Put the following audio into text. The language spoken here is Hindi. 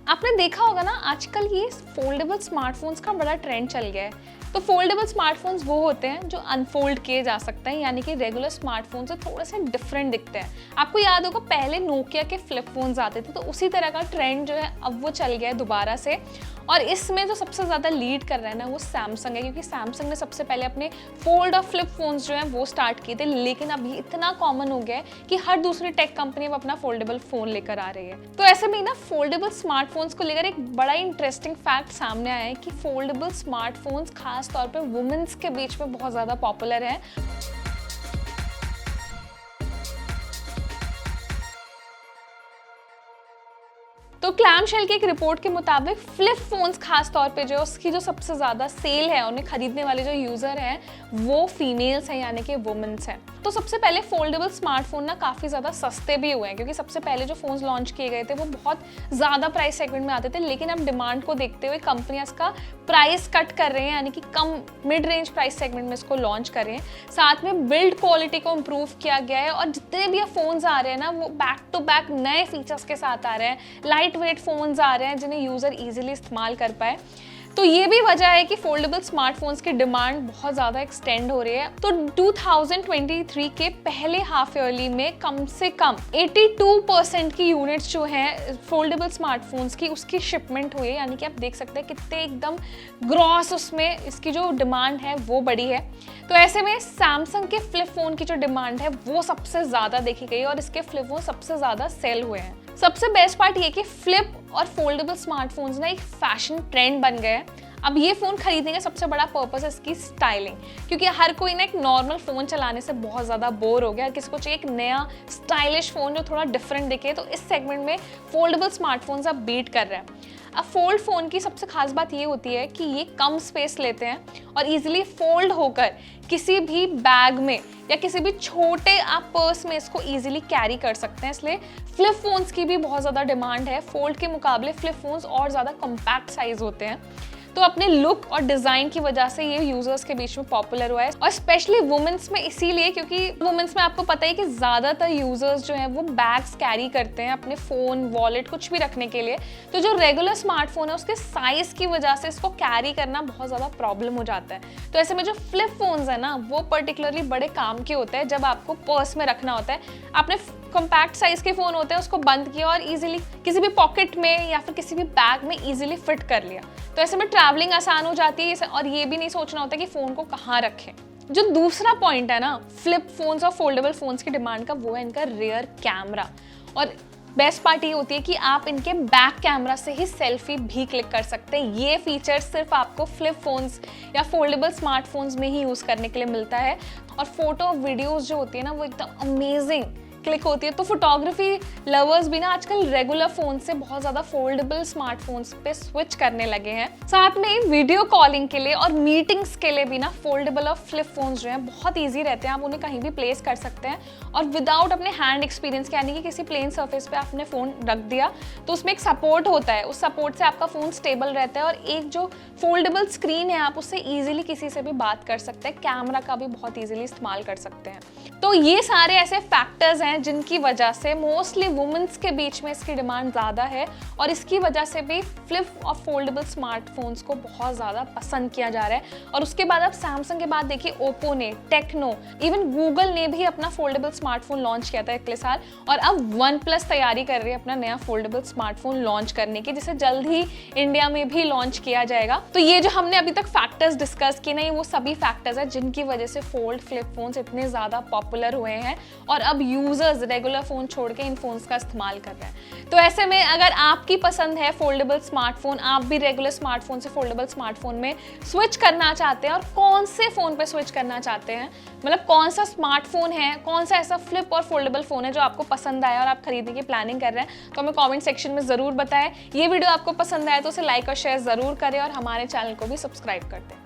आपने देखा होगा ना, आजकल ये फोल्डेबल स्मार्टफोन्स का बड़ा ट्रेंड चल गया है। तो फोल्डेबल स्मार्टफोन्स वो होते हैं जो अनफोल्ड किए जा सकते हैं, यानी कि रेगुलर स्मार्टफोन से थोड़े से डिफरेंट दिखते हैं। आपको याद होगा पहले नोकिया के फ्लिप फोन्स आते थे, तो उसी तरह का ट्रेंड जो है अब वो चल गया है दोबारा से। और इसमें जो सबसे ज़्यादा लीड कर रहा है ना वो सैमसंग है, क्योंकि सैमसंग ने सबसे पहले अपने फोल्ड और फ्लिप फोन्स जो हैं वो स्टार्ट किए थे। लेकिन अब ये इतना कॉमन हो गया है कि हर दूसरी टेक कंपनी अब अपना फोल्डेबल फ़ोन लेकर आ रही है। तो ऐसे में ना फोल्डेबल स्मार्टफोन्स को लेकर एक बड़ा इंटरेस्टिंग फैक्ट सामने आया है कि फोल्डेबल स्मार्टफोन्स खास तौर पे वुमेन्स के बीच में बहुत ज़्यादा पॉपुलर है। तो क्लैमशेल की एक रिपोर्ट के मुताबिक फ्लिप फोन्स खास तौर पे जो उसकी जो सबसे ज़्यादा सेल है, उन्हें खरीदने वाले जो यूज़र हैं वो फीमेल्स हैं, यानी कि वुमेन्स हैं। तो सबसे पहले फोल्डेबल स्मार्टफोन ना काफ़ी ज़्यादा सस्ते भी हुए हैं, क्योंकि सबसे पहले जो फ़ोन्स लॉन्च किए गए थे वो बहुत ज़्यादा प्राइस सेगमेंट में आते थे। लेकिन अब डिमांड को देखते हुए कंपनियां इसका प्राइस कट कर रहे हैं, यानी कि कम मिड रेंज प्राइस सेगमेंट में इसको लॉन्च कर रहे हैं। साथ में बिल्ड क्वालिटी को इम्प्रूव किया गया है, और जितने भी फ़ोन्स आ रहे हैं ना वो बैक टू बैक नए फीचर्स के साथ आ रहे हैं। लाइट वेट फ़ोन्स आ रहे हैं जिन्हें यूज़र ईजिली इस्तेमाल कर पाए। तो ये भी वजह है कि फोल्डेबल स्मार्टफोन्स की डिमांड बहुत ज़्यादा एक्सटेंड हो रही है। तो 2023 के पहले हाफ ईयरली में कम से कम 82% की यूनिट्स जो हैं फोल्डेबल स्मार्टफोन्स की उसकी शिपमेंट हुई है, यानी कि आप देख सकते हैं कितने एकदम ग्रॉस उसमें इसकी जो डिमांड है वो बड़ी है। तो ऐसे में सैमसंग के फ्लिप फ़ोन की जो डिमांड है वो सबसे ज़्यादा देखी गई और इसके फ्लिप फ़ोन सबसे ज़्यादा सेल हुए हैं। सबसे बेस्ट पार्ट ये कि फ्लिप और फोल्डेबल स्मार्टफोन्स ना एक फैशन ट्रेंड बन गए हैं। अब ये फ़ोन खरीदने का सबसे बड़ा पर्पस है इसकी स्टाइलिंग, क्योंकि हर कोई ना एक नॉर्मल फ़ोन चलाने से बहुत ज़्यादा बोर हो गया। किसी को चाहिए एक नया स्टाइलिश फ़ोन जो थोड़ा डिफरेंट दिखे, तो इस सेगमेंट में फोल्डेबल स्मार्टफोन्स अब बीट कर रहे हैं। अब फोल्ड फ़ोन की सबसे खास बात ये होती है कि ये कम स्पेस लेते हैं और इजीली फोल्ड होकर किसी भी बैग में या किसी भी छोटे आप पर्स में इसको इजीली कैरी कर सकते हैं। इसलिए फ्लिप फोन्स की भी बहुत ज़्यादा डिमांड है। फोल्ड के मुकाबले फ्लिप फोन्स और ज़्यादा कॉम्पैक्ट साइज होते हैं, तो अपने लुक और डिज़ाइन की वजह से ये यूजर्स के बीच में पॉपुलर हुआ है, और स्पेशली वुमेन्स में इसीलिए क्योंकि वुमेन्स में आपको पता है कि ज़्यादातर यूजर्स जो हैं वो बैग्स कैरी करते हैं अपने फ़ोन, वॉलेट, कुछ भी रखने के लिए। तो जो रेगुलर स्मार्टफोन है उसके साइज़ की वजह से इसको कैरी करना बहुत ज़्यादा प्रॉब्लम हो जाता है। तो ऐसे में जो फ्लिप फोन्स है ना वो पर्टिकुलरली बड़े काम के होते हैं। जब आपको पर्स में रखना होता है, आपने कॉम्पैक्ट साइज के फ़ोन होते हैं उसको बंद किया और इजीली किसी भी पॉकेट में या फिर किसी भी बैग में इजीली फिट कर लिया। तो ऐसे में ट्रैवलिंग आसान हो जाती है, और ये भी नहीं सोचना होता कि फ़ोन को कहाँ रखें। जो दूसरा पॉइंट है ना फ्लिप फोन्स और फोल्डेबल फोन्स की डिमांड का, वो है इनका रियर कैमरा। और बेस्ट पार्ट ये होती है कि आप इनके बैक कैमरा से ही सेल्फी भी क्लिक कर सकते हैं। ये फीचर सिर्फ आपको फ्लिप फोन्स या फोल्डेबल स्मार्टफोन्स में ही यूज़ करने के लिए मिलता है, और फोटो और वीडियोज़ जो होती है ना वो एकदम अमेजिंग क्लिक होती है। तो फोटोग्राफी लवर्स भी ना आजकल रेगुलर फोन से बहुत ज़्यादा फोल्डेबल स्मार्टफोन्स पे स्विच करने लगे हैं। साथ में वीडियो कॉलिंग के लिए और मीटिंग्स के लिए भी ना फोल्डेबल और फ्लिप फोन्स जो हैं बहुत ईजी रहते हैं। आप उन्हें कहीं भी प्लेस कर सकते हैं, और विदाउट अपने हैंड एक्सपीरियंस के, यानी कि किसी प्लेन सर्फेस पे आपने फ़ोन रख दिया तो उसमें एक सपोर्ट होता है, उस सपोर्ट से आपका फ़ोन स्टेबल रहता है, और एक जो फोल्डेबल स्क्रीन है आप उससे ईजिली किसी से भी बात कर सकते हैं। कैमरा का भी बहुत ईजिली इस्तेमाल कर सकते हैं। तो ये सारे ऐसे फैक्टर्स हैं जिनकी वजह से मोस्टली वुमेन्स के बीच में इसकी डिमांड ज़्यादा है, और इसकी वजह से भी फ्लिप और फोल्डेबल स्मार्टफोन्स को बहुत ज़्यादा पसंद किया जा रहा है। और उसके बाद अब सैमसंग के बाद देखिए ओप्पो ने, टेक्नो, इवन गूगल ने भी अपना फोल्डेबल स्मार्टफोन लॉन्च किया था अगले साल, और अब वन प्लस तैयारी कर रही है अपना नया फोल्डेबल स्मार्टफोन लॉन्च करने की, जिसे जल्द ही इंडिया में भी लॉन्च किया जाएगा। तो ये जो हमने अभी तक फैक्टर्स डिस्कस किए ना, वो सभी फैक्टर्स हैं जिनकी वजह से फोल्ड फ्लिप फोन्स इतने ज़्यादा पॉपुलर हुए हैं, और अब यूजर्स रेगुलर फ़ोन छोड़ के इन फोन्स का इस्तेमाल कर रहे हैं। तो ऐसे में अगर आपकी पसंद है फोल्डेबल स्मार्टफोन, आप भी रेगुलर स्मार्टफोन से फोल्डेबल स्मार्टफोन में स्विच करना चाहते हैं, और कौन से फ़ोन पे स्विच करना चाहते हैं, मतलब कौन सा स्मार्टफोन है, कौन सा ऐसा फ्लिप और फोल्डेबल फ़ोन है जो आपको पसंद आया और आप खरीदने की प्लानिंग कर रहे हैं, तो हमें कॉमेंट सेक्शन में ज़रूर बताएं। ये वीडियो आपको पसंद आया तो उसे लाइक और शेयर ज़रूर करें, और हमारे चैनल को भी सब्सक्राइब कर दें।